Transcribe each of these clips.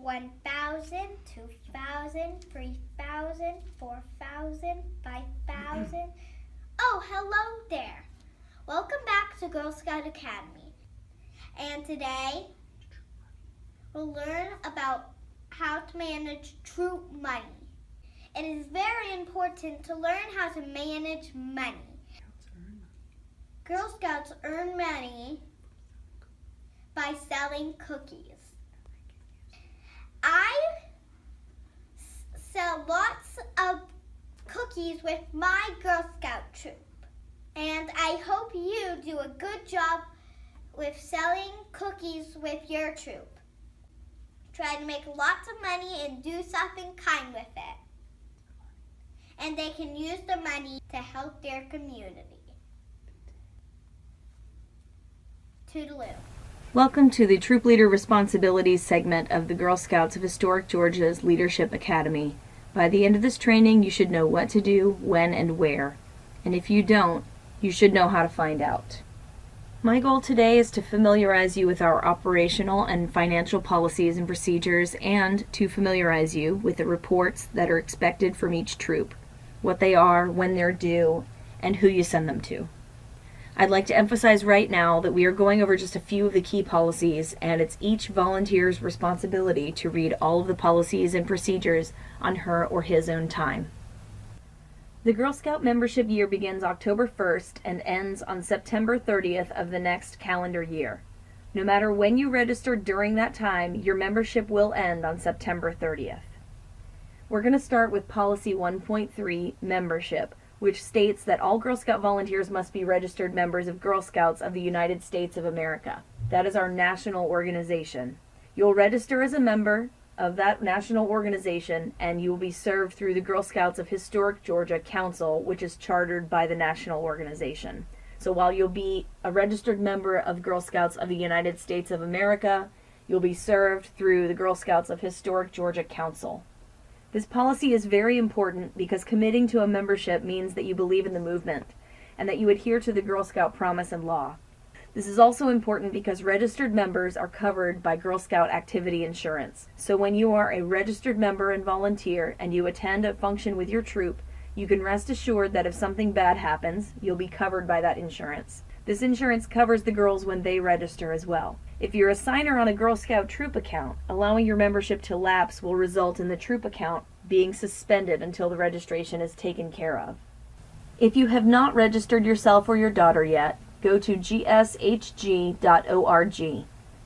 1,000, 2,000, 3,000, 4,000, 5,000. Oh, hello there. Welcome back to Girl Scout Academy. And today we'll learn about how to manage troop money. It is very important to learn how to manage money. Girl Scouts earn money by selling cookies. I sell lots of cookies with my Girl Scout troop, and I hope you do a good job with selling cookies with your troop. Try to make lots of money and do something kind with it. And they can use the money to help their community. Toodaloo. Welcome to the Troop Leader Responsibilities segment of the Girl Scouts of Historic Georgia's Leadership Academy. By the end of this training, you should know what to do, when, and where. And if you don't, you should know how to find out. My goal today is to familiarize you with our operational and financial policies and procedures, and to familiarize you with the reports that are expected from each troop, what they are, when they're due, and who you send them to. I'd like to emphasize right now that we are going over just a few of the key policies, and it's each volunteer's responsibility to read all of the policies and procedures on her or his own time. The Girl Scout membership year begins October 1st and ends on September 30th of the next calendar year. No matter when you registered during that time, your membership will end on September 30th. We're going to start with Policy 1.3, Membership, which states that all Girl Scout volunteers must be registered members of Girl Scouts of the United States of America. That is our national organization. You'll register as a member of that national organization, and you will be served through the Girl Scouts of Historic Georgia Council, which is chartered by the national organization. So while you'll be a registered member of Girl Scouts of the United States of America, you'll be served through the Girl Scouts of Historic Georgia Council. This policy is very important because committing to a membership means that you believe in the movement and that you adhere to the Girl Scout promise and law. This is also important because registered members are covered by Girl Scout activity insurance. So when you are a registered member and volunteer and you attend a function with your troop, you can rest assured that if something bad happens, you'll be covered by that insurance. This insurance covers the girls when they register as well. If you're a signer on a Girl Scout troop account, allowing your membership to lapse will result in the troop account being suspended until the registration is taken care of. If you have not registered yourself or your daughter yet, go to gshg.org.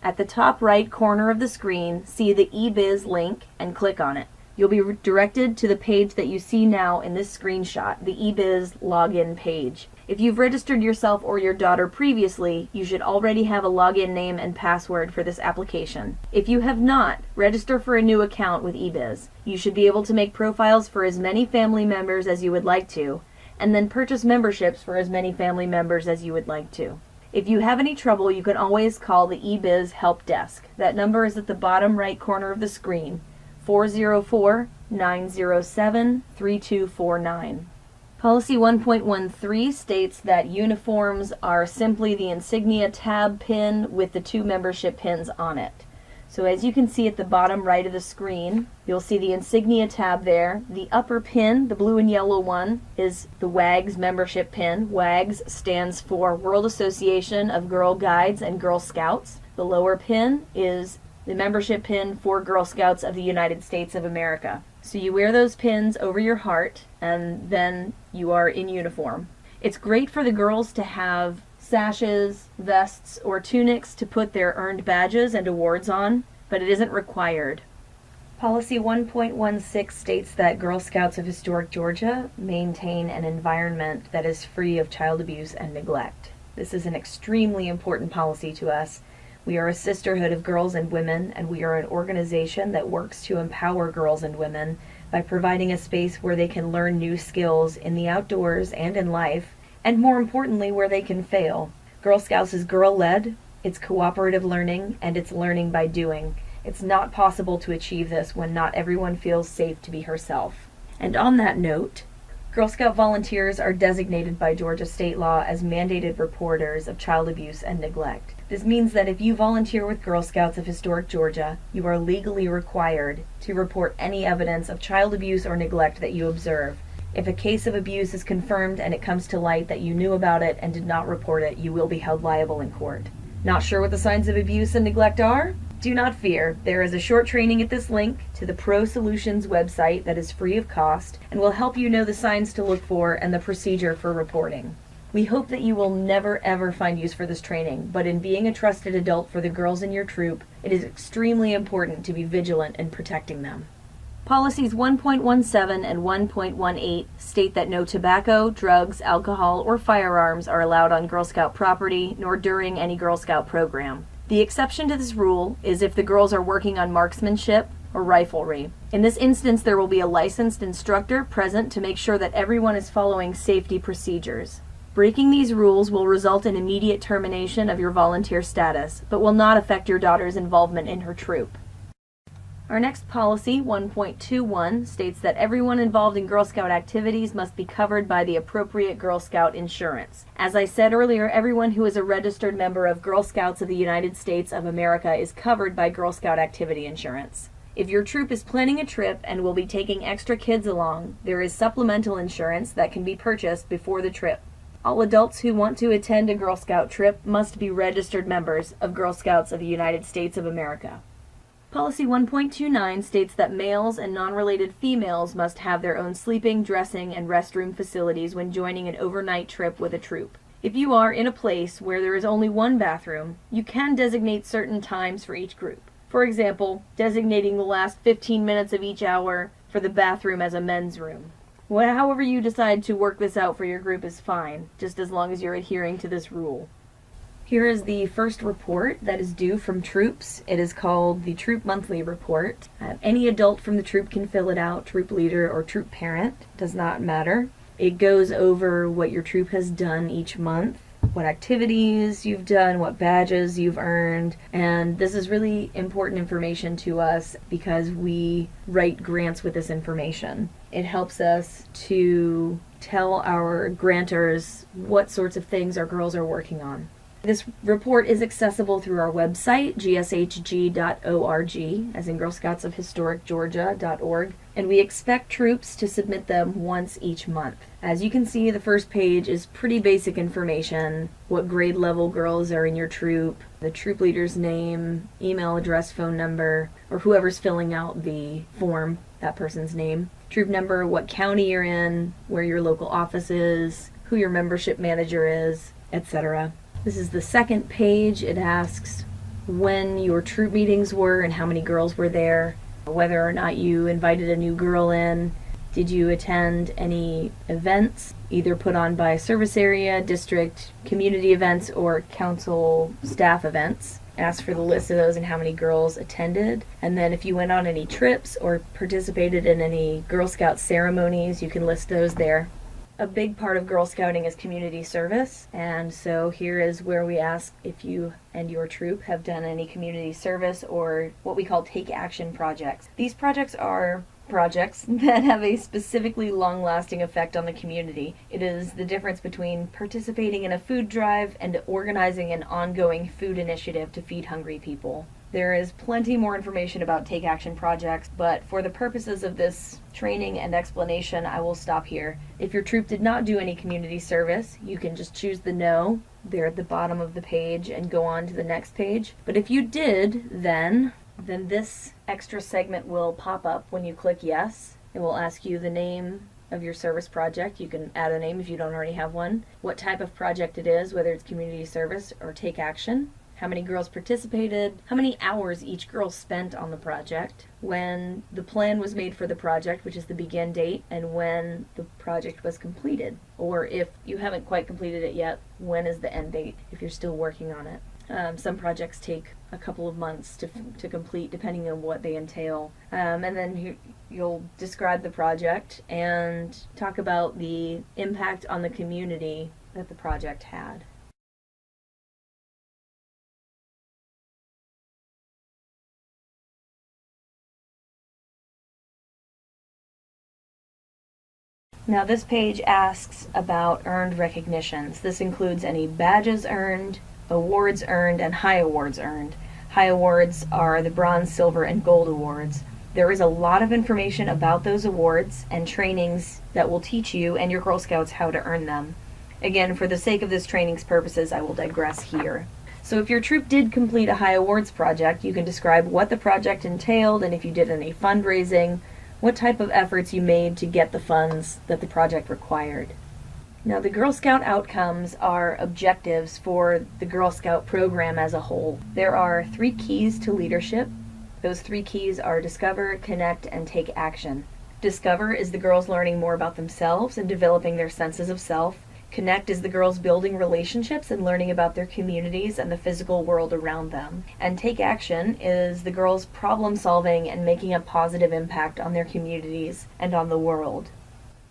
At the top right corner of the screen, see the eBiz link and click on it. You'll be directed to the page that you see now in this screenshot, the eBiz login page. If you've registered yourself or your daughter previously, you should already have a login name and password for this application. If you have not, register for a new account with eBiz. You should be able to make profiles for as many family members as you would like to, and then purchase memberships for as many family members as you would like to. If you have any trouble, you can always call the eBiz help desk. That number is at the bottom right corner of the screen, 404-907-3249. Policy 1.13 states that uniforms are simply the insignia tab pin with the two membership pins on it. So as you can see at the bottom right of the screen, you'll see the insignia tab there. The upper pin, the blue and yellow one, is the WAGS membership pin. WAGS stands for World Association of Girl Guides and Girl Scouts. The lower pin is the membership pin for Girl Scouts of the United States of America. So you wear those pins over your heart, and then you are in uniform. It's great for the girls to have sashes, vests, or tunics to put their earned badges and awards on, but it isn't required. Policy 1.16 states that Girl Scouts of Historic Georgia maintain an environment that is free of child abuse and neglect. This is an extremely important policy to us. We are a sisterhood of girls and women, and we are an organization that works to empower girls and women by providing a space where they can learn new skills in the outdoors and in life, and more importantly, where they can fail. Girl Scouts is girl-led, it's cooperative learning, and it's learning by doing. It's not possible to achieve this when not everyone feels safe to be herself. And on that note, Girl Scout volunteers are designated by Georgia state law as mandated reporters of child abuse and neglect. This means that if you volunteer with Girl Scouts of Historic Georgia, you are legally required to report any evidence of child abuse or neglect that you observe. If a case of abuse is confirmed and it comes to light that you knew about it and did not report it, you will be held liable in court. Not sure what the signs of abuse and neglect are? Do not fear. There is a short training at this link to the Pro Solutions website that is free of cost and will help you know the signs to look for and the procedure for reporting. We hope that you will never ever find use for this training, but in being a trusted adult for the girls in your troop, it is extremely important to be vigilant in protecting them. Policies 1.17 and 1.18 state that no tobacco, drugs, alcohol, or firearms are allowed on Girl Scout property, nor during any Girl Scout program. The exception to this rule is if the girls are working on marksmanship or riflery. In this instance, there will be a licensed instructor present to make sure that everyone is following safety procedures. Breaking these rules will result in immediate termination of your volunteer status, but will not affect your daughter's involvement in her troop. Our next policy, 1.21, states that everyone involved in Girl Scout activities must be covered by the appropriate Girl Scout insurance. As I said earlier, everyone who is a registered member of Girl Scouts of the United States of America is covered by Girl Scout activity insurance. If your troop is planning a trip and will be taking extra kids along, there is supplemental insurance that can be purchased before the trip. All adults who want to attend a Girl Scout trip must be registered members of Girl Scouts of the United States of America. Policy 1.29 states that males and non-related females must have their own sleeping, dressing, and restroom facilities when joining an overnight trip with a troop. If you are in a place where there is only one bathroom, you can designate certain times for each group. For example, designating the last 15 minutes of each hour for the bathroom as a men's room. However you decide to work this out for your group is fine, just as long as you're adhering to this rule. Here is the first report that is due from troops. It is called the Troop Monthly Report. Any adult from the troop can fill it out, troop leader or troop parent, does not matter. It goes over what your troop has done each month, what activities you've done, what badges you've earned, and this is really important information to us because we write grants with this information. It helps us to tell our grantors what sorts of things our girls are working on. This report is accessible through our website, gshg.org, as in Girl Scouts of Historic Georgia.org, and we expect troops to submit them once each month. As you can see, the first page is pretty basic information, what grade level girls are in your troop, the troop leader's name, email address, phone number, or whoever's filling out the form, that person's name, troop number, what county you're in, where your local office is, who your membership manager is, etc. This is the second page. It asks when your troop meetings were and how many girls were there, whether or not you invited a new girl in, did you attend any events, either put on by service area, district, community events, or council staff events. Ask for the list of those and how many girls attended. And then if you went on any trips or participated in any Girl Scout ceremonies, you can list those there. A big part of Girl Scouting is community service, and so here is where we ask if you and your troop have done any community service or what we call take action projects. These projects are projects that have a specifically long-lasting effect on the community. It is the difference between participating in a food drive and organizing an ongoing food initiative to feed hungry people. There is plenty more information about take action projects, but for the purposes of this training and explanation, I will stop here. If your troop did not do any community service, you can just choose the no there at the bottom of the page and go on to the next page. But if you did, then this extra segment will pop up when you click yes. It will ask you the name of your service project. You can add a name if you don't already have one, what type of project it is, whether it's community service or take action, how many girls participated, how many hours each girl spent on the project, when the plan was made for the project, which is the begin date, and when the project was completed. Or if you haven't quite completed it yet, when is the end date if you're still working on it. Some projects take a couple of months to complete depending on what they entail. And then you'll describe the project and talk about the impact on the community that the project had. Now this page asks about earned recognitions. This includes any badges earned, awards earned, and high awards earned. High awards are the bronze, silver, and gold awards. There is a lot of information about those awards and trainings that will teach you and your Girl Scouts how to earn them. Again, for the sake of this training's purposes, I will digress here. So if your troop did complete a high awards project, you can describe what the project entailed and if you did any fundraising, what type of efforts you made to get the funds that the project required. Now, the Girl Scout outcomes are objectives for the Girl Scout program as a whole. There are 3 keys to leadership. Those 3 keys are discover, connect, and take action. Discover is the girls learning more about themselves and developing their senses of self. Connect is the girls building relationships and learning about their communities and the physical world around them. And take action is the girls problem solving and making a positive impact on their communities and on the world.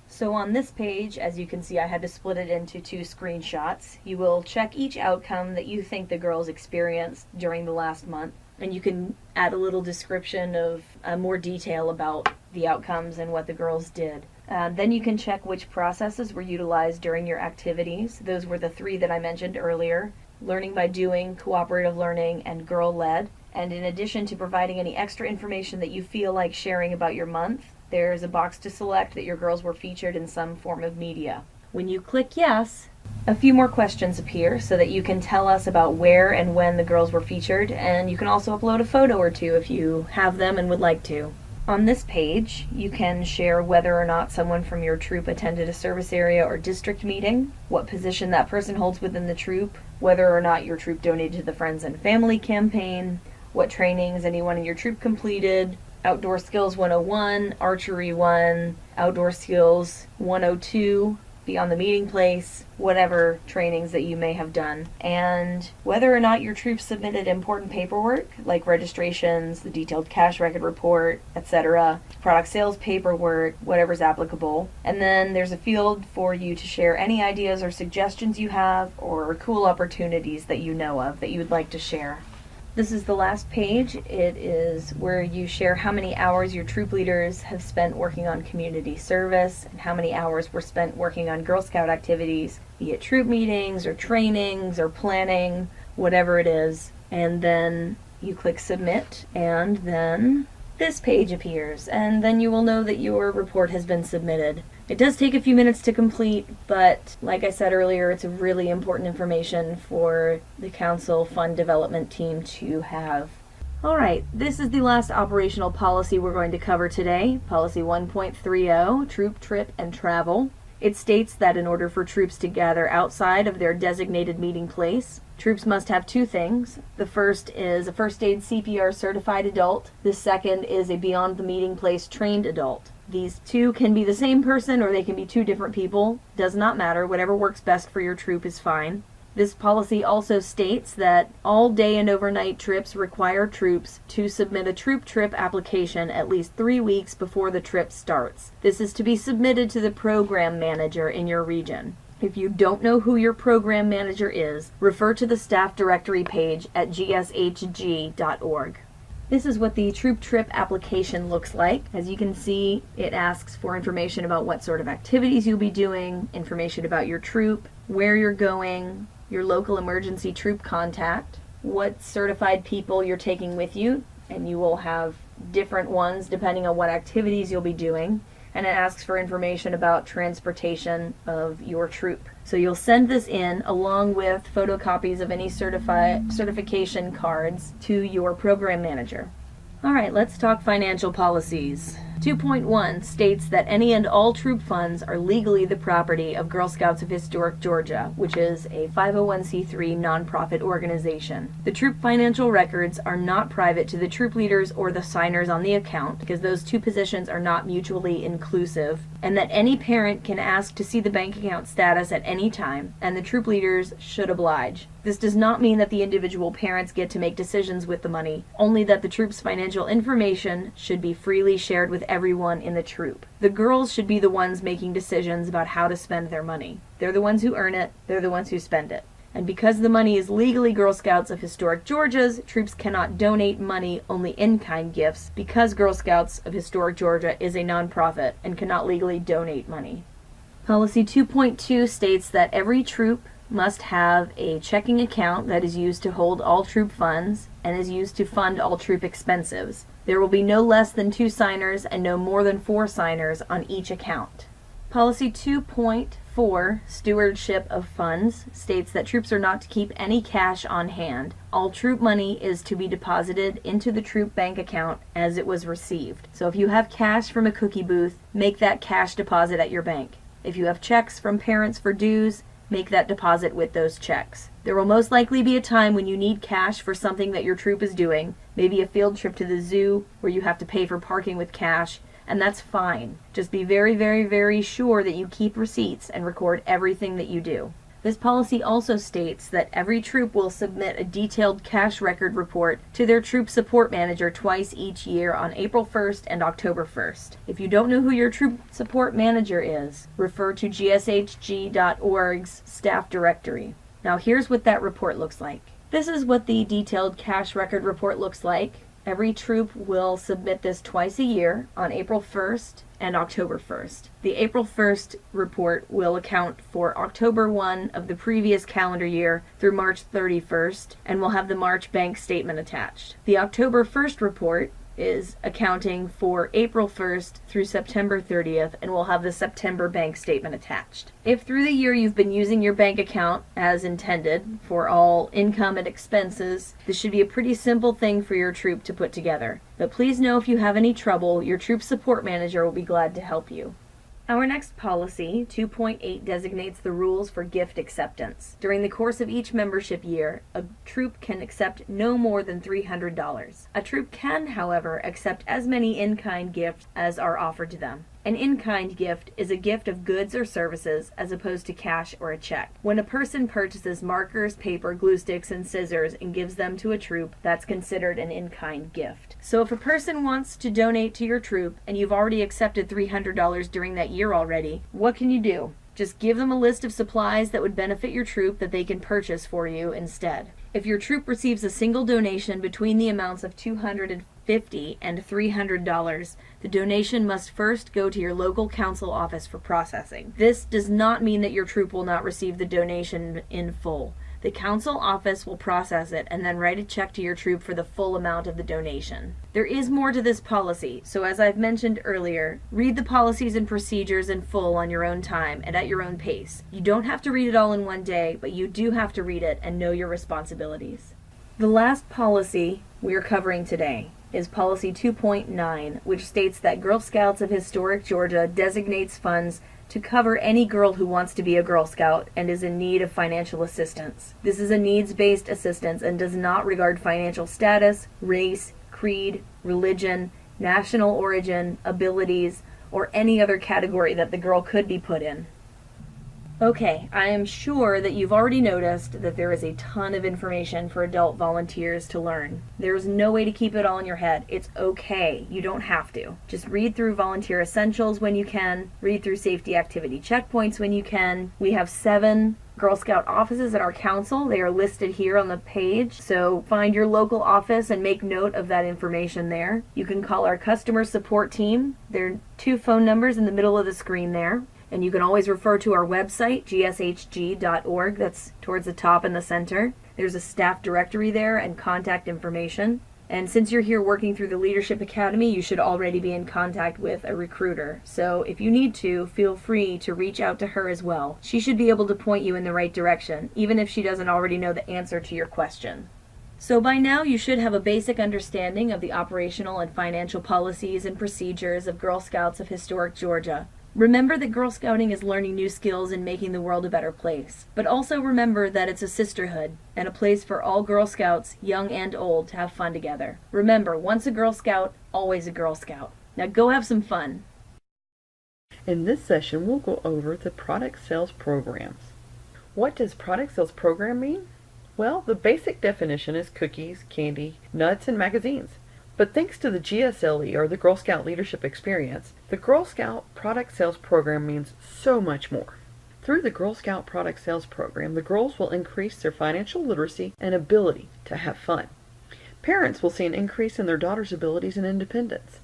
So on this page, as you can see, I had to split it into 2 screenshots. You will check each outcome that you think the girls experienced during the last month, and you can add a little description of more detail about the outcomes and what the girls did. Then you can check which processes were utilized during your activities. Those were the 3 that I mentioned earlier: learning by doing, cooperative learning, and girl-led. And in addition to providing any extra information that you feel like sharing about your month, there's a box to select that your girls were featured in some form of media. When you click yes, a few more questions appear so that you can tell us about where and when the girls were featured, and you can also upload a photo or 2 if you have them and would like to. On this page, you can share whether or not someone from your troop attended a service area or district meeting, what position that person holds within the troop, whether or not your troop donated to the Friends and Family campaign, what trainings anyone in your troop completed, Outdoor Skills 101, Archery 1, Outdoor Skills 102, Beyond the Meeting Place, whatever trainings that you may have done, and whether or not your troop submitted important paperwork like registrations, the detailed cash record report, etc., product sales paperwork, whatever's applicable. And then there's a field for you to share any ideas or suggestions you have or cool opportunities that you know of that you would like to share. This is the last page. It is where you share how many hours your troop leaders have spent working on community service and how many hours were spent working on Girl Scout activities, be it troop meetings or trainings or planning, whatever it is. And then you click submit, and then this page appears, and then you will know that your report has been submitted. It does take a few minutes to complete, but like I said earlier, it's a really important information for the Council Fund Development team to have. Alright, this is the last operational policy we're going to cover today, Policy 1.30, Troop Trip and Travel. It states that in order for troops to gather outside of their designated meeting place, troops must have 2 things. The first is a first aid CPR certified adult. The second is a beyond the meeting place trained adult. These 2 can be the same person or they can be 2 different people. Does not matter. Whatever works best for your troop is fine. This policy also states that all day and overnight trips require troops to submit a troop trip application at least 3 weeks before the trip starts. This is to be submitted to the program manager in your region. If you don't know who your program manager is, refer to the staff directory page at gshg.org. This is what the troop trip application looks like. As you can see, it asks for information about what sort of activities you'll be doing, information about your troop, where you're going, your local emergency troop contact, what certified people you're taking with you, and you will have different ones depending on what activities you'll be doing. And it asks for information about transportation of your troop. So you'll send this in along with photocopies of any certification cards to your program manager. All right, let's talk financial policies. 2.1 states that any and all troop funds are legally the property of Girl Scouts of Historic Georgia, which is a 501c3 nonprofit organization. The troop financial records are not private to the troop leaders or the signers on the account, because those 2 positions are not mutually inclusive, and that any parent can ask to see the bank account status at any time, and the troop leaders should oblige. This does not mean that the individual parents get to make decisions with the money, only that the troop's financial information should be freely shared with everyone in the troop. The girls should be the ones making decisions about how to spend their money. They're the ones who earn it, they're the ones who spend it. And because the money is legally Girl Scouts of Historic Georgia's, troops cannot donate money, only in-kind gifts, because Girl Scouts of Historic Georgia is a nonprofit and cannot legally donate money. Policy 2.2 states that every troop must have a checking account that is used to hold all troop funds and is used to fund all troop expenses. There will be no less than 2 signers and no more than 4 signers on each account. Policy 2.4, Stewardship of Funds, states that troops are not to keep any cash on hand. All troop money is to be deposited into the troop bank account as it was received. So if you have cash from a cookie booth, make that cash deposit at your bank. If you have checks from parents for dues, make that deposit with those checks. There will most likely be a time when you need cash for something that your troop is doing, maybe a field trip to the zoo where you have to pay for parking with cash, and that's fine. Just be very, very, very sure that you keep receipts and record everything that you do. This policy also states that every troop will submit a detailed cash record report to their troop support manager twice each year on April 1st and October 1st. If you don't know who your troop support manager is, refer to gshg.org's staff directory. Now here's what that report looks like. This is what the detailed cash record report looks like. Every troop will submit this twice a year on April 1st and October 1st. The April 1st report will account for October 1 of the previous calendar year through March 31st and will have the March bank statement attached. The October 1st report is accounting for April 1st through September 30th and will have the September bank statement attached. If through the year you've been using your bank account as intended for all income and expenses, this should be a pretty simple thing for your troop to put together. But please know if you have any trouble, your troop support manager will be glad to help you. Our next policy, 2.8, designates the rules for gift acceptance. During the course of each membership year, a troop can accept no more than $300. A troop can, however, accept as many in-kind gifts as are offered to them. An in-kind gift is a gift of goods or services as opposed to cash or a check. When a person purchases markers, paper, glue sticks, and scissors and gives them to a troop, that's considered an in-kind gift. So if a person wants to donate to your troop and you've already accepted $300 during that year already, what can you do? Just give them a list of supplies that would benefit your troop that they can purchase for you instead. If your troop receives a single donation between the amounts of $250 and $300, the donation must first go to your local council office for processing. This does not mean that your troop will not receive the donation in full. The council office will process it and then write a check to your troop for the full amount of the donation. There is more to this policy, so as I've mentioned earlier, read the policies and procedures in full on your own time and at your own pace. You don't have to read it all in one day, but you do have to read it and know your responsibilities. The last policy we are covering today is Policy 2.9, which states that Girl Scouts of Historic Georgia designates funds to cover any girl who wants to be a Girl Scout and is in need of financial assistance. This is a needs-based assistance and does not regard financial status, race, creed, religion, national origin, abilities, or any other category that the girl could be put in. Okay, I am sure that you've already noticed that there is a ton of information for adult volunteers to learn. There's no way to keep it all in your head. It's okay. You don't have to. Just read through Volunteer Essentials when you can. Read through Safety Activity Checkpoints when you can. We have 7 Girl Scout offices at our council. They are listed here on the page, so find your local office and make note of that information there. You can call our customer support team. There are 2 phone numbers in the middle of the screen there. And you can always refer to our website, gshg.org. That's towards the top in the center. There's a staff directory there and contact information. And since you're here working through the Leadership Academy, you should already be in contact with a recruiter. So if you need to, feel free to reach out to her as well. She should be able to point you in the right direction, even if she doesn't already know the answer to your question. So by now you should have a basic understanding of the operational and financial policies and procedures of Girl Scouts of Historic Georgia. Remember that Girl Scouting is learning new skills and making the world a better place. But also remember that it's a sisterhood and a place for all Girl Scouts, young and old, to have fun together. Remember, once a Girl Scout, always a Girl Scout. Now go have some fun. In this session, we'll go over the product sales programs. What does product sales program mean? Well, the basic definition is cookies, candy, nuts, and magazines. But thanks to the GSLE, or the Girl Scout Leadership Experience, the Girl Scout Product Sales Program means so much more. Through the Girl Scout Product Sales Program, the girls will increase their financial literacy and ability to have fun. Parents will see an increase in their daughters' abilities and independence.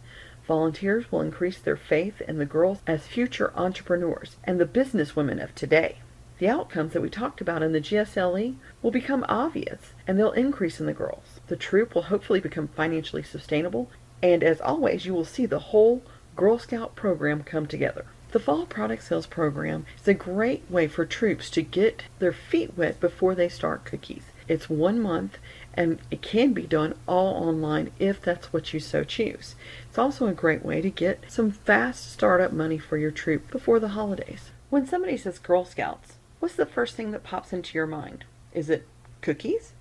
Volunteers will increase their faith in the girls as future entrepreneurs and the businesswomen of today. The outcomes that we talked about in the GSLE will become obvious, and they'll increase in the girls. The troop will hopefully become financially sustainable, and as always, you will see the whole Girl Scout program come together. The Fall Product Sales Program is a great way for troops to get their feet wet before they start cookies. It's 1 month, and it can be done all online if that's what you so choose. It's also a great way to get some fast startup money for your troop before the holidays. When somebody says Girl Scouts, what's the first thing that pops into your mind? Is it cookies?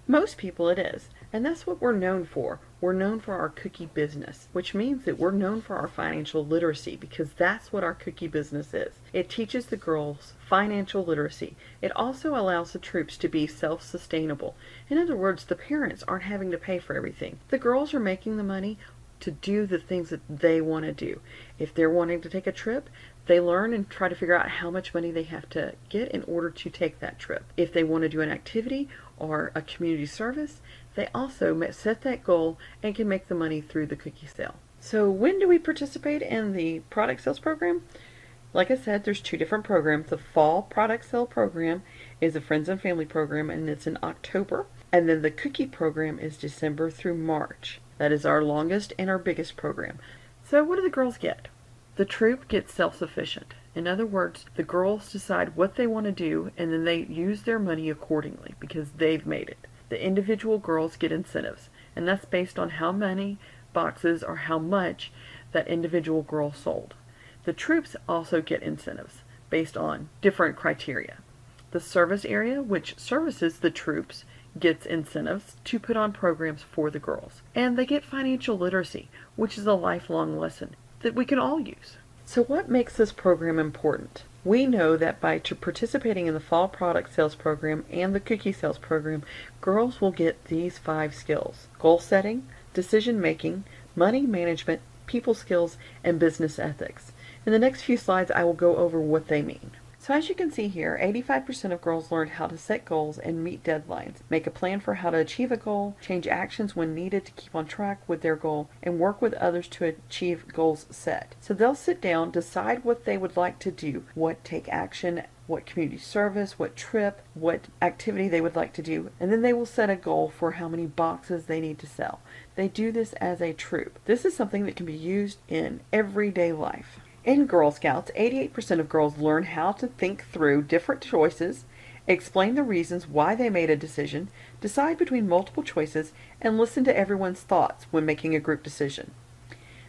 Most people it is, and that's what we're known for. We're known for our cookie business, which means that we're known for our financial literacy, because that's what our cookie business is. It teaches the girls financial literacy. It also allows the troops to be self-sustainable. In other words, the parents aren't having to pay for everything. The girls are making the money to do the things that they want to do. If they're wanting to take a trip, they learn and try to figure out how much money they have to get in order to take that trip. If they want to do an activity or a community service, they also set that goal and can make the money through the cookie sale. So when do we participate in the product sales program? Like I said, there's 2 different programs. The Fall Product Sale Program is a Friends and Family program, and it's in October. And then the cookie program is December through March. That is our longest and our biggest program. So what do the girls get? The troop gets self-sufficient. In other words, the girls decide what they want to do, and then they use their money accordingly because they've made it. The individual girls get incentives, and that's based on how many boxes or how much that individual girl sold. The troops also get incentives based on different criteria. The service area, which services the troops, gets incentives to put on programs for the girls. And they get financial literacy, which is a lifelong lesson that we can all use. So what makes this program important? We know that by participating in the Fall Product Sales Program and the Cookie Sales Program, girls will get these 5 skills: goal setting, decision making, money management, people skills, and business ethics. In the next few slides, I will go over what they mean. So as you can see here, 85% of girls learned how to set goals and meet deadlines, make a plan for how to achieve a goal, change actions when needed to keep on track with their goal, and work with others to achieve goals set. So they'll sit down, decide what they would like to do, what take action, what community service, what trip, what activity they would like to do, and then they will set a goal for how many boxes they need to sell. They do this as a troop. This is something that can be used in everyday life. In Girl Scouts, 88% of girls learn how to think through different choices, explain the reasons why they made a decision, decide between multiple choices, and listen to everyone's thoughts when making a group decision.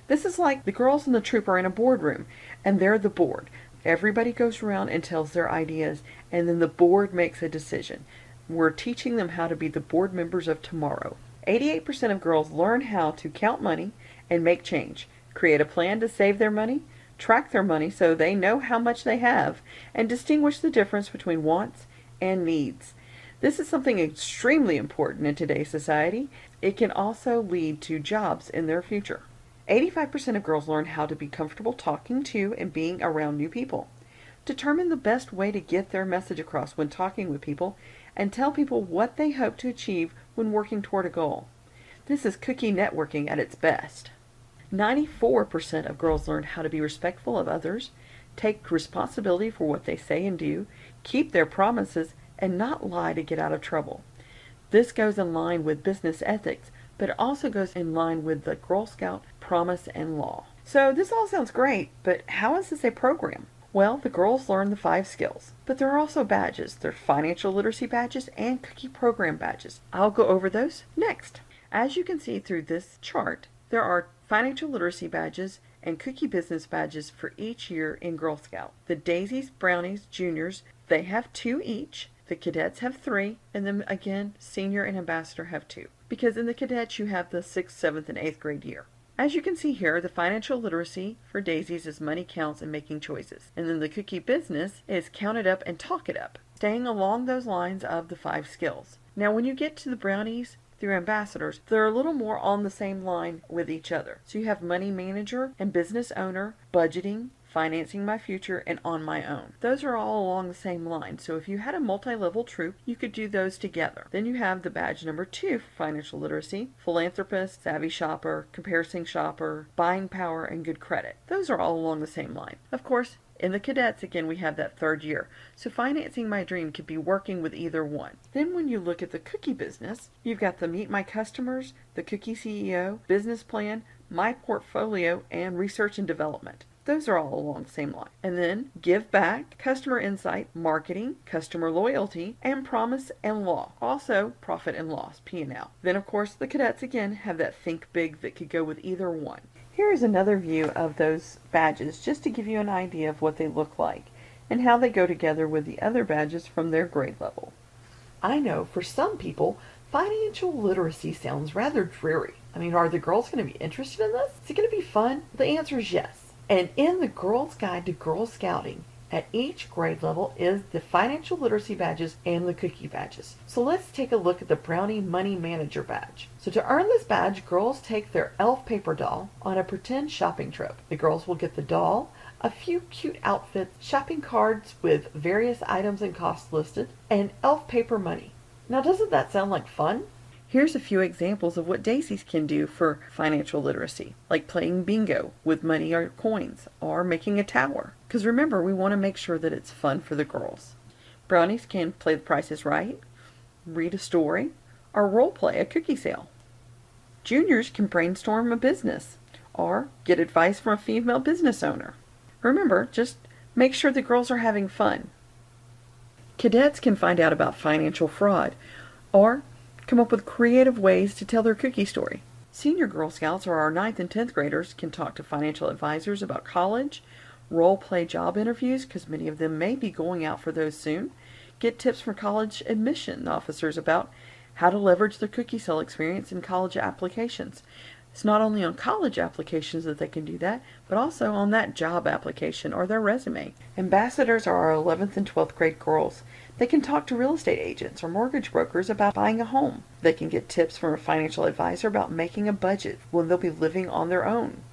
This is like the girls in the troop are in a boardroom, and they're the board. Everybody goes around and tells their ideas, and then the board makes a decision. We're teaching them how to be the board members of tomorrow. 88% of girls learn how to count money and make change, create a plan to save their money, track their money so they know how much they have, and distinguish the difference between wants and needs. This is something extremely important in today's society. It can also lead to jobs in their future. 85% of girls learn how to be comfortable talking to and being around new people. Determine the best way to get their message across when talking with people, and tell people what they hope to achieve when working toward a goal. This is cookie networking at its best. 94% of girls learned how to be respectful of others, take responsibility for what they say and do, keep their promises, and not lie to get out of trouble. This goes in line with business ethics, but it also goes in line with the Girl Scout promise and law. So this all sounds great, but how is this a program? Well, the girls learn the 5 skills, but there are also badges. There are financial literacy badges and cookie program badges. I'll go over those next. As you can see through this chart, there are financial literacy badges and cookie business badges for each year in Girl Scout. The Daisies, Brownies, Juniors, they have 2 each. The Cadets have 3, and then again, Senior and Ambassador have 2. Because in the Cadets you have the 6th, 7th, and 8th grade year. As you can see here, the financial literacy for Daisies is money counts and making choices. And then the cookie business is count it up and talk it up, staying along those lines of the 5 skills. Now when you get to the Brownies through Ambassadors, they're a little more on the same line with each other. So you have money manager and business owner, budgeting, Financing My Future, and On My Own. Those are all along the same line, so if you had a multi-level troop, you could do those together. Then you have the badge number 2 for financial literacy: Philanthropist, Savvy Shopper, Comparison Shopper, Buying Power, and Good Credit. Those are all along the same line. Of course, in the cadets, again, we have that third year. So Financing My Dream could be working with either one. Then when you look at the cookie business, you've got the Meet My Customers, the Cookie CEO, Business Plan, My Portfolio, and Research and Development. Those are all along the same line. And then Give Back, Customer Insight, Marketing, Customer Loyalty, and Promise and Law. Also Profit and Loss, P&L. Then of course the cadets again have that Think Big that could go with either one. Here is another view of those badges just to give you an idea of what they look like and how they go together with the other badges from their grade level. I know for some people, financial literacy sounds rather dreary. I mean, are the girls going to be interested in this? Is it going to be fun? The answer is yes. And in the Girl's Guide to Girl Scouting, at each grade level is the financial literacy badges and the cookie badges. So let's take a look at the Brownie Money Manager badge. So to earn this badge, girls take their elf paper doll on a pretend shopping trip. The girls will get the doll, a few cute outfits, shopping cards with various items and costs listed, and elf paper money. Now doesn't that sound like fun? Here's a few examples of what daisies can do for financial literacy, like playing bingo with money or coins, or making a tower. Because remember, we want to make sure that it's fun for the girls. Brownies can play The Price is Right, read a story, or role play a cookie sale. Juniors can brainstorm a business, or get advice from a female business owner. Remember, just make sure the girls are having fun. Cadets can find out about financial fraud, or come up with creative ways to tell their cookie story. Senior Girl Scouts, or our 9th and 10th graders, can talk to financial advisors about college, role play job interviews, because many of them may be going out for those soon, get tips from college admission officers about how to leverage their cookie sale experience in college applications. It's not only on college applications that they can do that, but also on that job application or their resume. Ambassadors are our 11th and 12th grade girls. They can talk to real estate agents or mortgage brokers about buying a home. They can get tips from a financial advisor about making a budget when they'll be living on their own.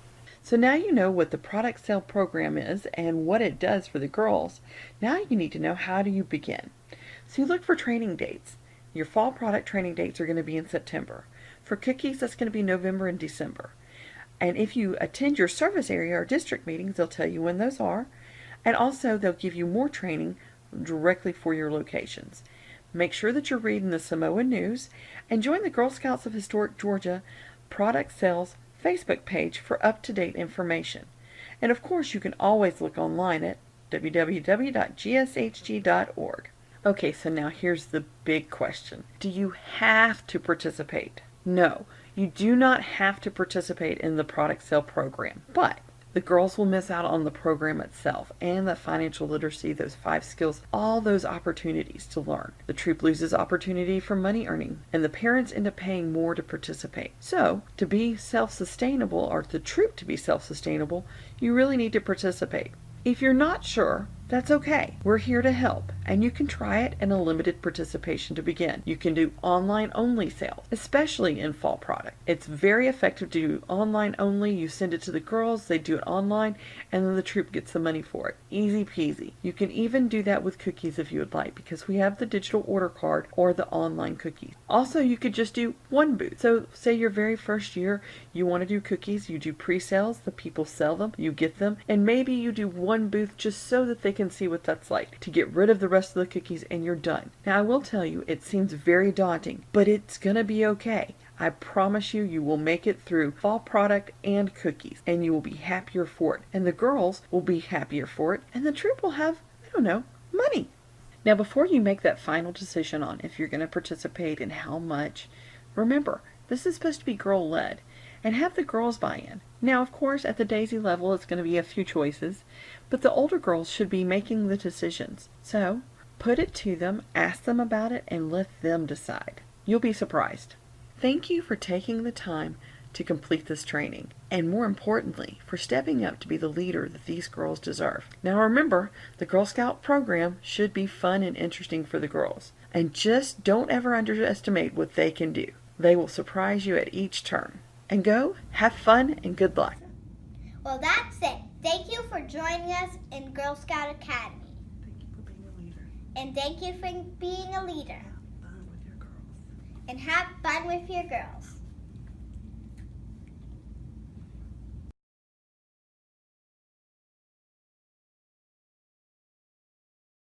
So now you know what the product sale program is and what it does for the girls. Now you need to know, how do you begin? So you look for training dates. Your fall product training dates are going to be in September. For cookies, that's going to be November and December. And if you attend your service area or district meetings, they'll tell you when those are. And also they'll give you more training directly for your locations. Make sure that you're reading the Samoan News and join the Girl Scouts of Historic Georgia Product Sales Facebook page for up-to-date information. And of course, you can always look online at www.gshg.org. Okay, so now here's the big question. Do you have to participate? No, you do not have to participate in the product sale program, but the girls will miss out on the program itself and the financial literacy, those 5 skills, all those opportunities to learn. The troop loses opportunity for money earning, and the parents end up paying more to participate. So, to be self-sustainable, or the troop to be self-sustainable, you really need to participate. If you're not sure, that's okay. We're here to help, and you can try it in a limited participation to begin. You can do online only sales, especially in fall product. It's very effective to do online only. You send it to the girls, they do it online, and then the troop gets the money for it. Easy peasy. You can even do that with cookies if you would like, because we have the digital order card or the online cookies. Also, you could just do one booth. So say your very first year, you want to do cookies, you do pre-sales, the people sell them, you get them, and maybe you do one booth just so that they can see what that's like, to get rid of the rest of the cookies, and you're done. Now I will tell you, it seems very daunting, but it's gonna be okay. I promise you, you will make it through fall product and cookies, and you will be happier for it, and the girls will be happier for it, and the troop will have, I don't know, money. Now before you make that final decision on if you're going to participate and how much, remember, this is supposed to be girl-led, and have the girls buy in. Now, of course, at the Daisy level, it's going to be a few choices, but the older girls should be making the decisions. So, put it to them, ask them about it, and let them decide. You'll be surprised. Thank you for taking the time to complete this training, and more importantly, for stepping up to be the leader that these girls deserve. Now remember, the Girl Scout program should be fun and interesting for the girls, and just don't ever underestimate what they can do. They will surprise you at each turn. And go, have fun, and good luck. Well, that's it Thank you for joining us in Girl Scout Academy. Thank you for being a leader. And thank you for being a leader. Have fun with your girls. And have fun with your girls.